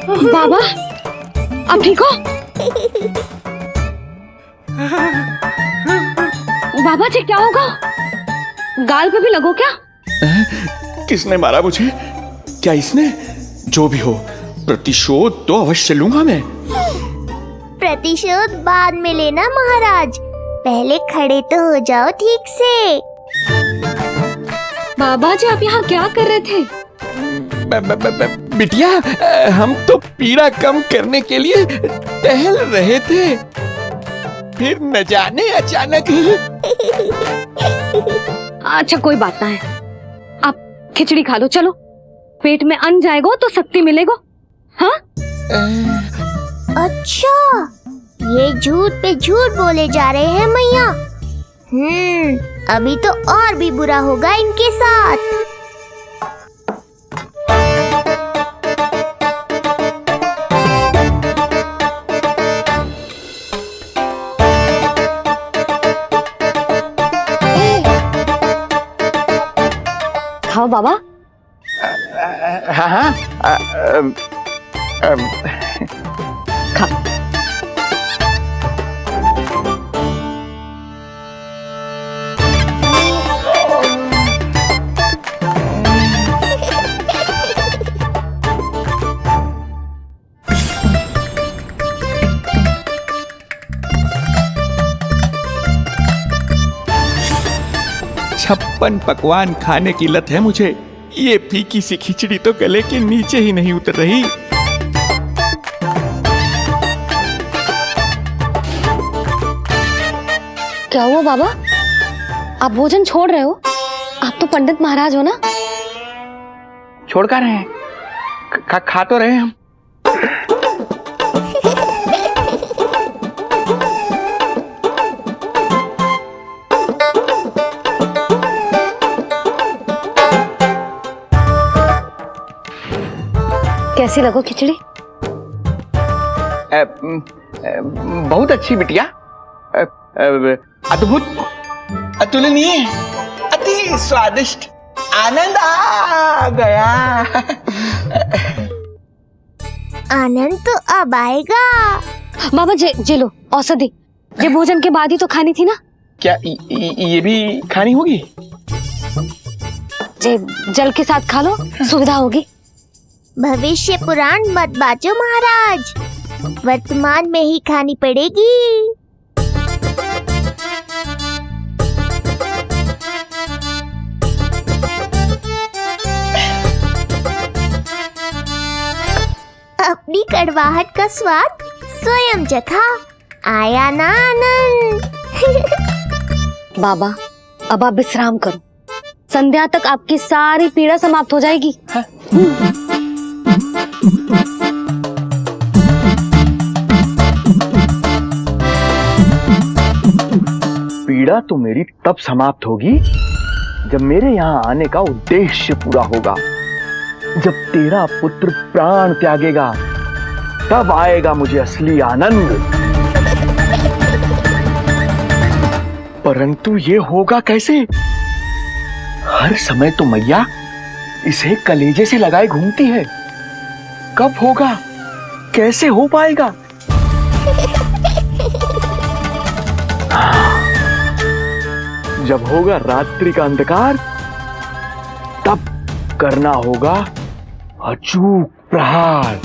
बाबा आप ठीक हो? बाबा जी क्या होगा? गाल पे भी लगो क्या? किसने मारा मुझे? क्या इसने? जो भी हो, प्रतिशोध तो अवश्य लूंगा मैं। प्रतिशोध बाद में लेना महाराज, पहले खड़े तो हो जाओ ठीक से। बाबा जी आप यहाँ क्या कर रहे थे? बिटिया, हम तो पीड़ा कम करने के लिए टहल रहे थे, फिर न जाने अचानक। अच्छा कोई बात ना है, आप खिचड़ी खा लो, चलो पेट में अन्न जाएगा तो शक्ति मिलेगा। हाँ? अच्छा, ये झूठ पे झूठ बोले जा रहे हैं मैया। अभी तो और भी बुरा होगा इनके साथ। खाओ बाबा। हाँ हाँ, खा। छप्पन पकवान खाने की लत है मुझे। ये फीकी सी खिचड़ी तो गले के नीचे ही नहीं उतर रही। क्या हुआ बाबा? आप भोजन छोड़ रहे हो? आप तो पंडित महाराज हो ना? छोड़ कर रहे हैं, खा तो रहे हैं हम। कैसी लगो खिचड़ी? बहुत अच्छी बिटिया, अद्भुत, अतुलनीय, अति स्वादिष्ट, आनंद आ गया। आनंद तो अब आएगा। बाबा जे लो औषधि, ये भोजन के बाद ही तो खानी थी ना? क्या ये भी खानी होगी? जे जल के साथ खा लो, सुविधा होगी। भविष्य पुराण मत बाजो महाराज, वर्तमान में ही खानी पड़ेगी। अपनी कड़वाहट का स्वाद स्वयं चखा, आया ना आनंद। बाबा अब आप विश्राम करो, संध्या तक आपकी सारी पीड़ा समाप्त हो जाएगी। हाँ? पीड़ा तो मेरी तब समाप्त होगी जब मेरे यहाँ आने का उद्देश्य पूरा होगा, जब तेरा पुत्र प्राण त्यागेगा, तब आएगा मुझे असली आनंद। परंतु ये होगा कैसे? हर समय तो मैया इसे कलेजे से लगाए घूमती है। कब होगा? कैसे हो पाएगा? जब होगा रात्रि का अंधकार, तब करना होगा अचूक प्रहार।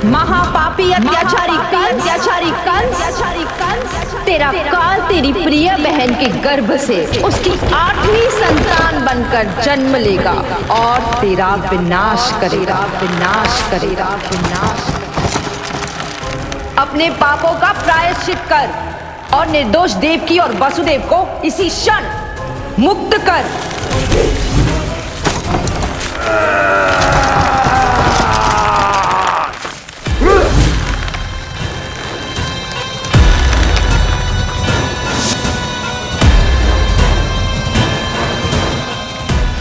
महापापी अत्याचारी कंस, तेरा काल तेरी प्रिय बहन के गर्भ से उसकी 8वीं संतान बनकर जन्म लेगा और तेरा विनाश करेगा। अपने पापों का प्रायश्चित कर और निर्दोष देवकी और वसुदेव को इसी क्षण मुक्त कर।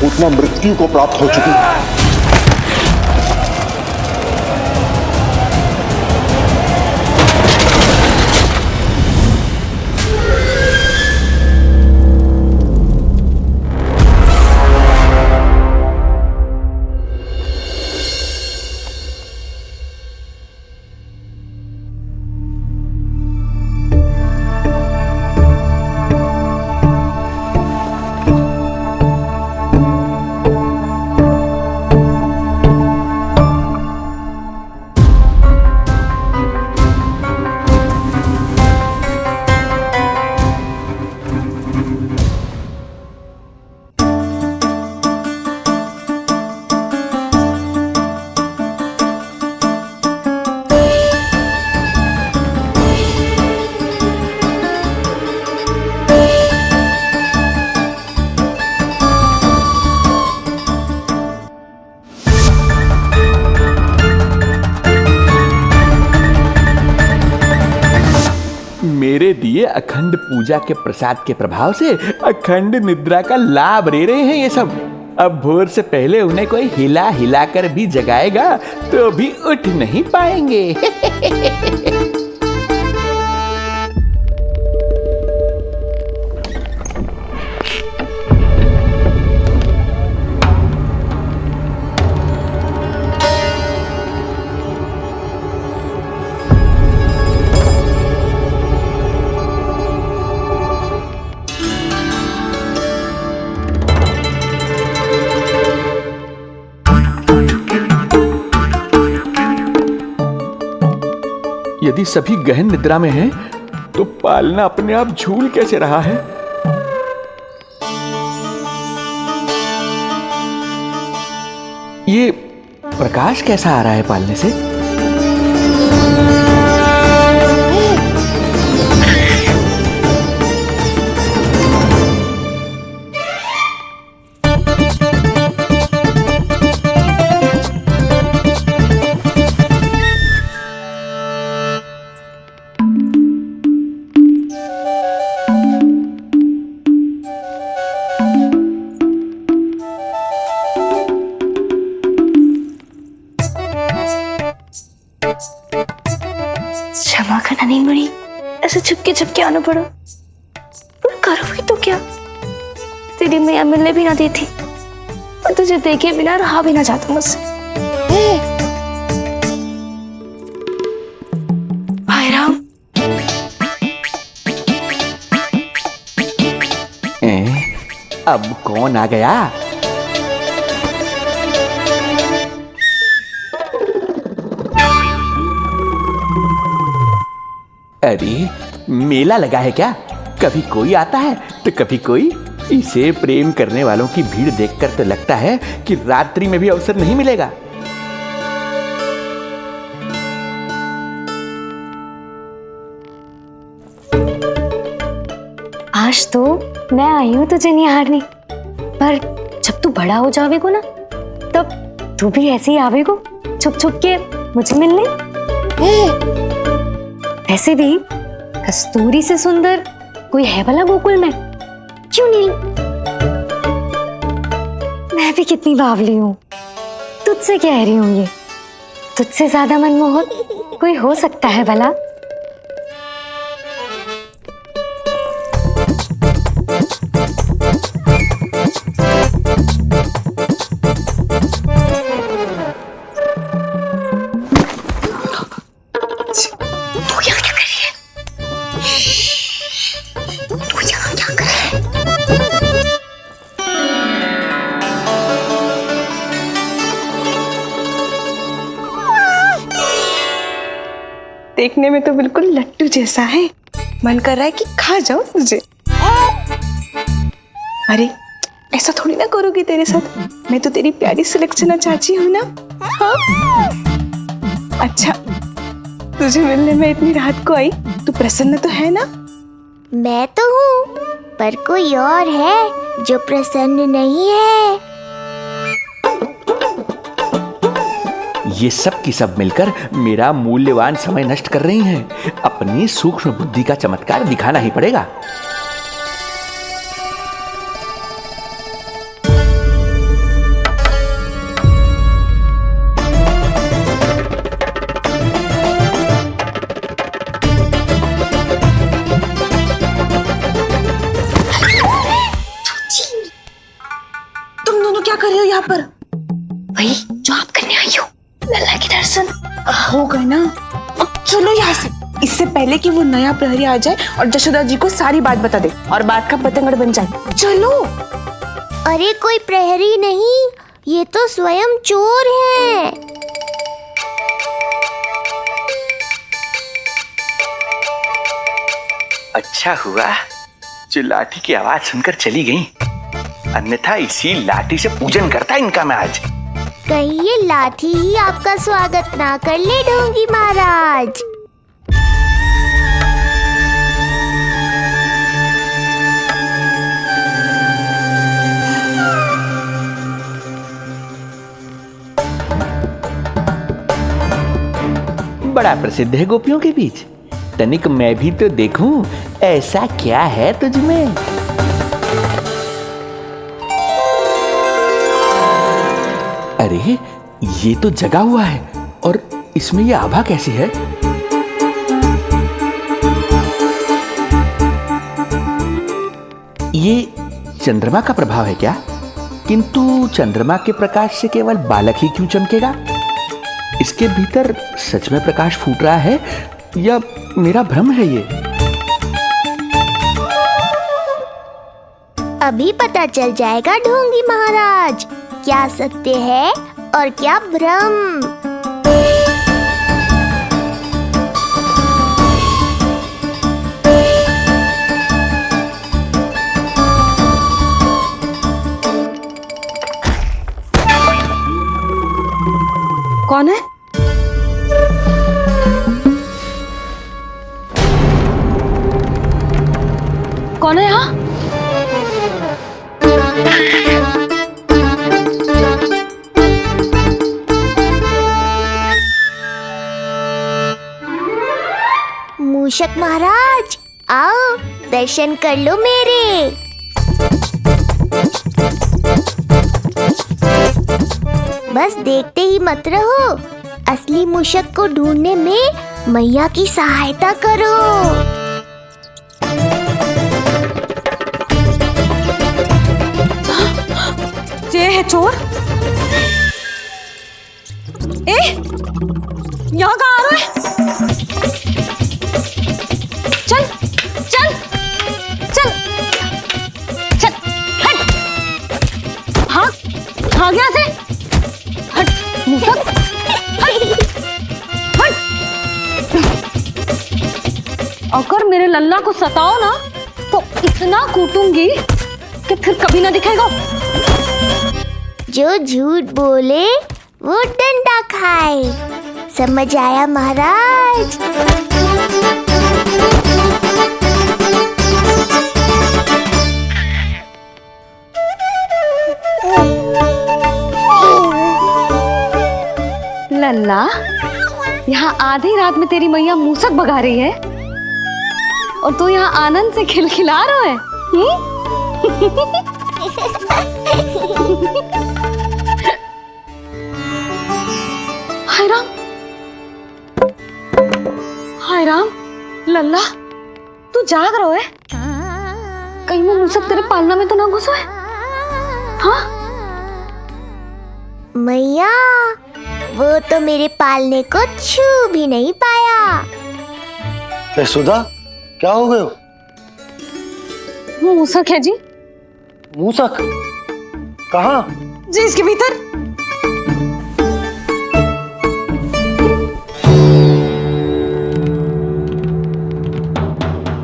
उतना मृत्यु को प्राप्त हो चुकी है। मेरे दिए अखंड पूजा के प्रसाद के प्रभाव से अखंड निद्रा का लाभ ले रहे हैं ये सब। अब भोर से पहले उन्हें कोई हिला हिलाकर भी जगाएगा तो भी उठ नहीं पाएंगे। यदि सभी गहन निद्रा में हैं, तो पालना अपने आप झूल कैसे रहा है? ये प्रकाश कैसा आ रहा है पालने से? क्षमा करना नहीं मुड़ी, ऐसे छुपके आना पड़ा। पर करो भी तो क्या, तेरी मैया मिलने भी ना देती और तुझे देखे बिना रहा भी ना जाता मुझसे। भाई राम, अब कौन आ गया? अरे मेला लगा है क्या? कभी कोई आता है तो कभी कोई। इसे प्रेम करने वालों की भीड़ देखकर तो लगता है कि रात्रि में भी अवसर नहीं मिलेगा। आज तो मैं आई हूँ तुझे निहारने, पर जब तू बड़ा हो जावेगो ना, तब तू भी ऐसे ही आवेगो छुप छुप के मुझे मिलने। ऐसे भी कस्तूरी से सुंदर कोई है भला गोकुल में? क्यों नहीं? मैं भी कितनी बावली हूँ, तुझसे कह रही हूँ ये। तुझसे ज्यादा मनमोहक कोई हो सकता है भला? देखने में तो बिल्कुल लट्टू जैसा है, मन कर रहा है कि खा जाओ तुझे। अरे ऐसा थोड़ी ना करोगी तेरे साथ, मैं तो तेरी प्यारी सुलक्षणा चाची हूँ ना। हाँ? अच्छा, तुझे मिलने में इतनी रात को आई, तू प्रसन्न तो है ना? मैं तो हूँ, पर कोई और है जो प्रसन्न नहीं है। ये सब की सब मिलकर मेरा मूल्यवान समय नष्ट कर रही हैं। अपनी सूक्ष्म बुद्धि का चमत्कार दिखाना ही पड़ेगा। तुम दोनों क्या कर रहे हो यहाँ पर? वही जो आप करने आई हो, लल्ला के दर्शन। हो गए ना, अब चलो यहाँ से, इससे पहले कि वो नया प्रहरी आ जाए और जशोदा जी को सारी बात बता दे और बात का पतंगड़ बन जाए। चलो। अरे कोई प्रहरी नहीं, ये तो स्वयं चोर है। अच्छा हुआ जो लाठी की आवाज सुनकर चली गई, अन्यथा इसी लाठी से पूजन करता इनका मैं आज। कहीं ये लाठी ही आपका स्वागत ना कर ले ढोंगी महाराज। बड़ा प्रसिद्ध है गोपियों के बीच। तनिक मैं भी तो देखूं ऐसा क्या है तुझ में। अरे ये तो जगा हुआ है, और इसमें ये आभा कैसी है? ये चंद्रमा का प्रभाव है क्या? किंतु चंद्रमा के प्रकाश से केवल बालक ही क्यों चमकेगा? इसके भीतर सच में प्रकाश फूट रहा है या मेरा भ्रम है ये? अभी पता चल जाएगा ढोंगी महाराज, क्या सत्य है और क्या भ्रम। कौन है? कौन है यहाँ? मूषक महाराज आओ, दर्शन कर लो मेरे। बस देखते ही मत रहो, असली मूषक को ढूंढने में मैया की सहायता करो। ये है चोर। यहाँ कहाँ आ रहा है? चल चल चल चल, हट। हाँ हाँ, यहाँ से हट मूसक, हट। अगर मेरे लल्ला को सताओ ना तो इतना कूटूंगी कि फिर कभी ना दिखेगा। जो झूठ बोले वो डंडा खाए, समझ आया महाराज? लल्ला, यहाँ आधी रात में तेरी मैया मूसक भगा रही है और तू यहाँ आनंद से खिलखिला रहा है। हाय राम, हाय राम। लल्ला, तू जाग रहा है? कहीं वो मूसक तेरे पालना में तो ना घुसो है? हाँ मैया, वो तो मेरे पालने को छू भी नहीं पाया। सुधा, क्या हो गए हो? वो मूसक है जी। मूसक? कहाँ? जी इसके भीतर।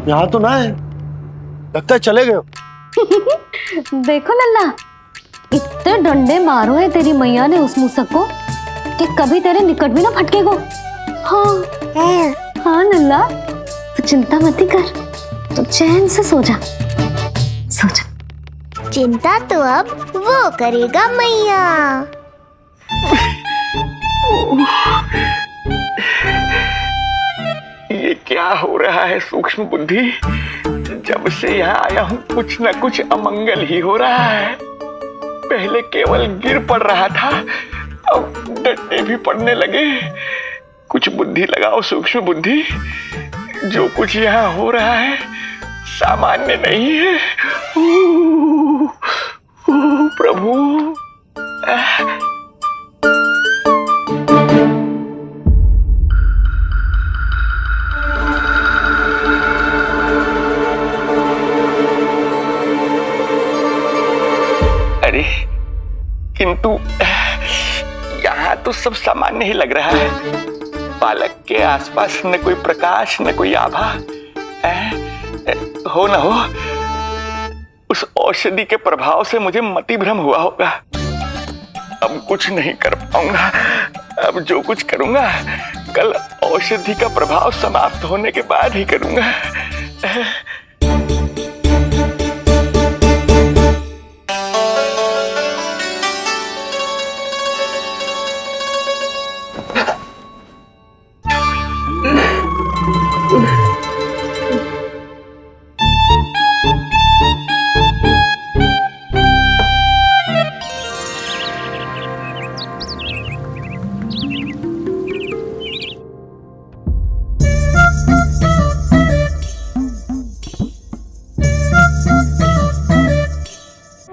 यहाँ तो ना है, लगता है चले गए हो। देखो लल्ला, इतने डंडे मारो है तेरी मैया ने उस मूसक को कि कभी तेरे निकट भी ना फटकेगा। हाँ हाँ लल्ला, तू चिंता मत कर, तो चैन से सो जा, सो जा। चिंता तो अब वो करेगा मैया। ये क्या हो रहा है सूक्ष्म बुद्धि? जब से यहाँ आया हूँ कुछ न कुछ अमंगल ही हो रहा है। पहले केवल गिर पड़ रहा था, अब डंडे भी पड़ने लगे। कुछ बुद्धि लगाओ सूक्ष्म बुद्धि, जो कुछ यहाँ हो रहा है सामान्य नहीं है। प्रभु, अरे किंतु यहाँ तो सब सामान्य ही लग रहा है। बालक के आसपास न कोई प्रकाश न कोई आभा। हो न हो उस औषधि के प्रभाव से मुझे मति भ्रम हुआ होगा। अब कुछ नहीं कर पाऊंगा। अब जो कुछ करूंगा कल औषधि का प्रभाव समाप्त होने के बाद ही करूंगा।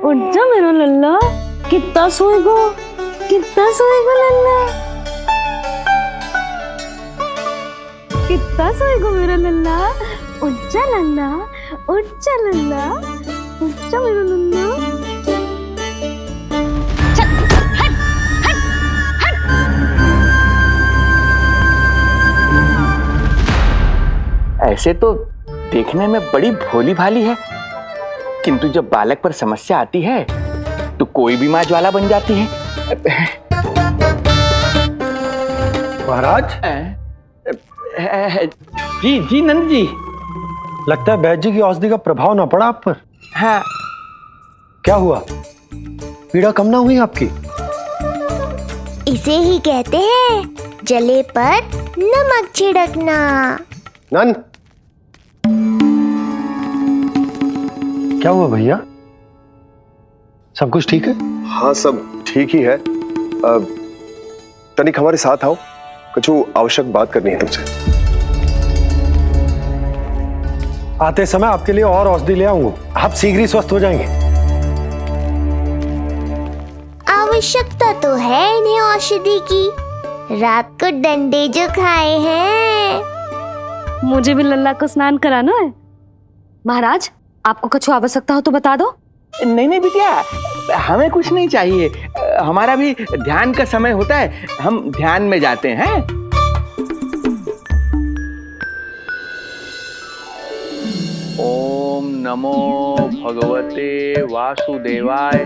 उठ जा मेरा लल्ला, कितना सोएगो लल्ला, कितना सोएगो मेरा लल्ला। उठ जा लल्ला, उठ जा लल्ला, उठ जा मेरा लल्ला। चल हट हट हट। ऐसे तो देखने में बड़ी भोली भाली है, किंतु जब बालक पर समस्या आती है तो कोई भी माँ ज्वाला बन जाती है। महाराज, जी जी नंद जी। लगता है वैद्य जी की औषधि का प्रभाव ना पड़ा आप पर। हाँ। क्या हुआ? पीड़ा कम ना हुई आपकी? इसे ही कहते हैं जले पर नमक छिड़कना। नंद, क्या हुआ भैया? सब कुछ ठीक है? हाँ सब ठीक ही है। तनिक हमारे साथ आओ, कुछ आवश्यक बात करनी है तुमसे। आते समय आपके लिए और औषधि ले आऊंगा, आप शीघ्र ही स्वस्थ हो जाएंगे। आवश्यकता तो है इन्हें औषधि की। रात को डंडे जो खाए हैं। मुझे भी लल्ला को स्नान कराना है। महाराज, आपको कुछ आवश्यकता हो तो बता दो। नहीं नहीं बिटिया, हमें कुछ नहीं चाहिए। हमारा भी ध्यान का समय होता है, हम ध्यान में जाते हैं। ओम नमो भगवते वासुदेवाय।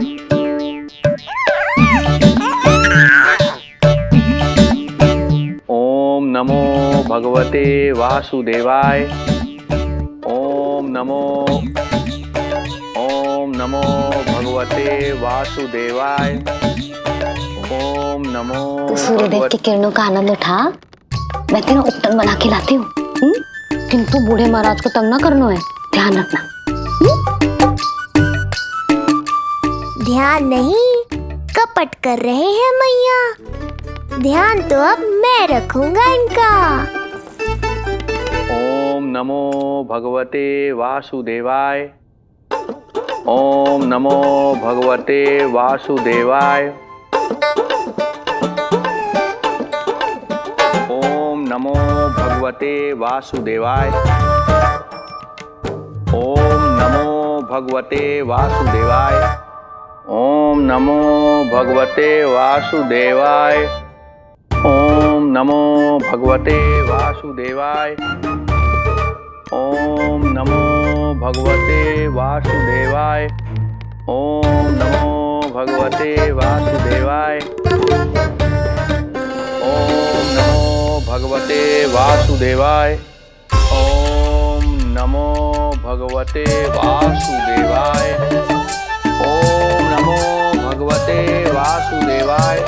ओम नमो भगवते वासुदेवाय। ओम नमो भगवते वासुदेवाय। ओम नमो। तो सूर्यदेव की किरणों का आनंद उठा, मैं तेरा उपटन बना के लाती हूँ। किंतु बूढ़े महाराज को तंग ना करना है, ध्यान रखना। ध्यान नहीं, कपट कर रहे हैं मैया। ध्यान तो अब मैं रखूंगा इनका। ओम नमो भगवते वासुदेवाय। ओम नमो भगवते वासुदेवाय। ओम नमो भगवते वासुदेवाय। ओम नमो भगवते वासुदेवाय। ओम नमो भगवते वासुदेवाय। ओम नमो भगवते वासुदेवाय। ओम नमो भगवते वासुदेवाय। ओम नमो भगवते वासुदेवाय। ओम नमो भगवते वासुदेवाय। ओम नमो भगवते वासुदेवाय। ओम नमो भगवते वासुदेवाय।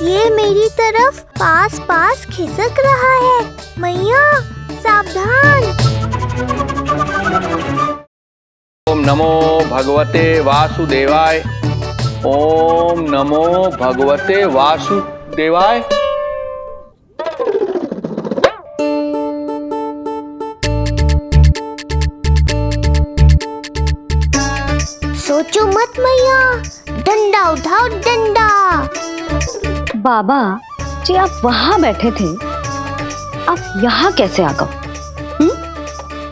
ये मेरी तरफ पास पास खिसक रहा है। मैया सावधान। ओम नमो भगवते वासुदेवाय। ओम नमो भगवते वासुदेवाय। सोचो मत मैया, डंडा उठाओ डंडा। बाबा जी आप वहां बैठे थे, आप यहाँ कैसे आ गए?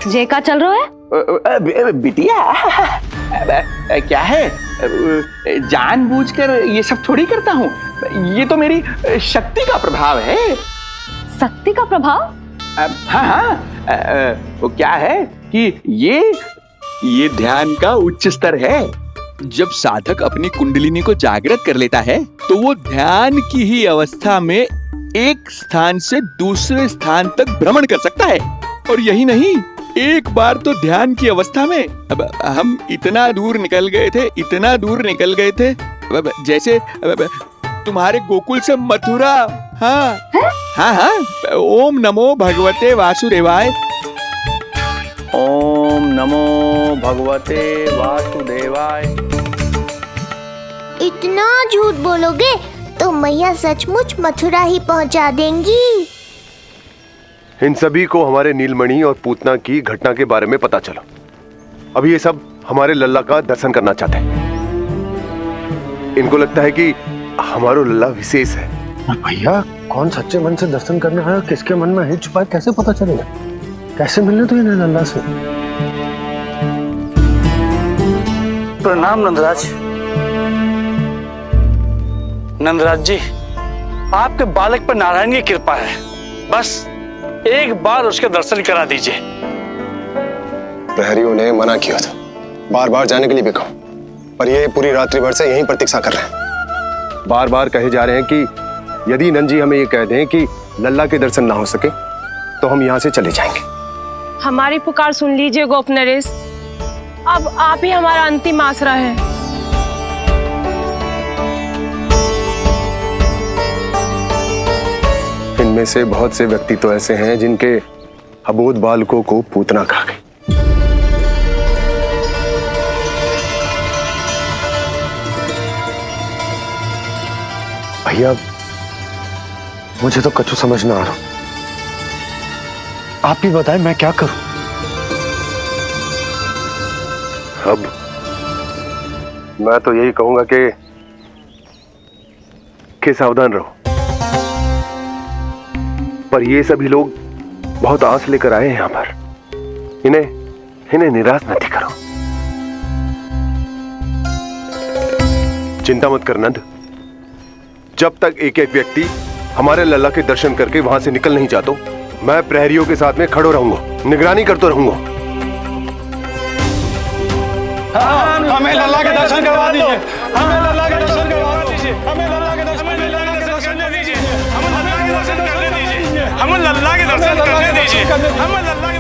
जे का चल रहा है? बिटिया क्या है, जानबूझकर ये सब थोड़ी करता हूँ। ये तो मेरी शक्ति का प्रभाव है। शक्ति का प्रभाव? हाँ हाँ, वो क्या है कि ये ध्यान का उच्च स्तर है। जब साधक अपनी कुंडलिनी को जागृत कर लेता है तो वो ध्यान की ही अवस्था में एक स्थान से दूसरे स्थान तक भ्रमण कर सकता है। और यही नहीं, एक बार तो ध्यान की अवस्था में अब हम इतना दूर निकल गए थे जैसे तुम्हारे गोकुल से मथुरा। हाँ हाँ हाँ। ओम नमो भगवते वासुदेवाय। ओम नमो भगवते वासुदेवाय। इतना झूठ बोलोगे तो मैया सचमुच मथुरा ही पहुंचा देंगी। इन सभी को हमारे नीलमणि और पूतना की घटना के बारे में पता चला। अभी ये सब हमारे लल्ला का दर्शन करना चाहते हैं। इनको लगता है कि हमारा लल्ला विशेष है। भैया कौन सच्चे मन से दर्शन करने आया, किसके मन में हित छुपा है, कैसे पता चलेगा? कैसे मिलने तो इन्हें लल्ला से? प्रणाम नंदराज। नंदराज जी, आपके बालक पर नारायण की कृपा है। बस एक बार उसके दर्शन करा दीजिए। प्रहरियों ने मना किया था, बार बार जाने के लिए भी कहा, पर ये पूरी रात्रि भर से यहीं प्रतीक्षा कर रहे हैं। बार बार कहे जा रहे हैं कि यदि नंद जी हमें ये कह दें कि लल्ला के दर्शन ना हो सके तो हम यहाँ से चले जाएंगे। हमारी पुकार सुन लीजिए गोप नरेश, अब आप ही हमारा अंतिम आसरा है। इनमें से बहुत से व्यक्ति तो ऐसे हैं जिनके अबोध बालकों को पूतना खा गई। भैया मुझे तो कछु समझ ना आ रहा। आप ही बताएं मैं क्या करूं? अब मैं तो यही कहूंगा कि सावधान रहो। पर ये सभी लोग बहुत आस लेकर आए हैं यहाँ पर। इन्हें निराश मत करो। चिंता मत कर नंद, जब तक एक एक व्यक्ति हमारे लल्ला के दर्शन करके वहां से निकल नहीं जाता, मैं प्रहरियों के साथ में खड़ो रहूंगा, निगरानी करता रहूंगा। हमें लल्ला के दर्शन करवा दीजिए। हमें लल्ला के दर्शन करवा दीजिए। हमें लल्ला के दर्शन करने दीजिए। हमें लल्ला के दर्शन करने दीजिए। हमें लल्ला के दर्शन करने दीजिए। हमें लल्ला के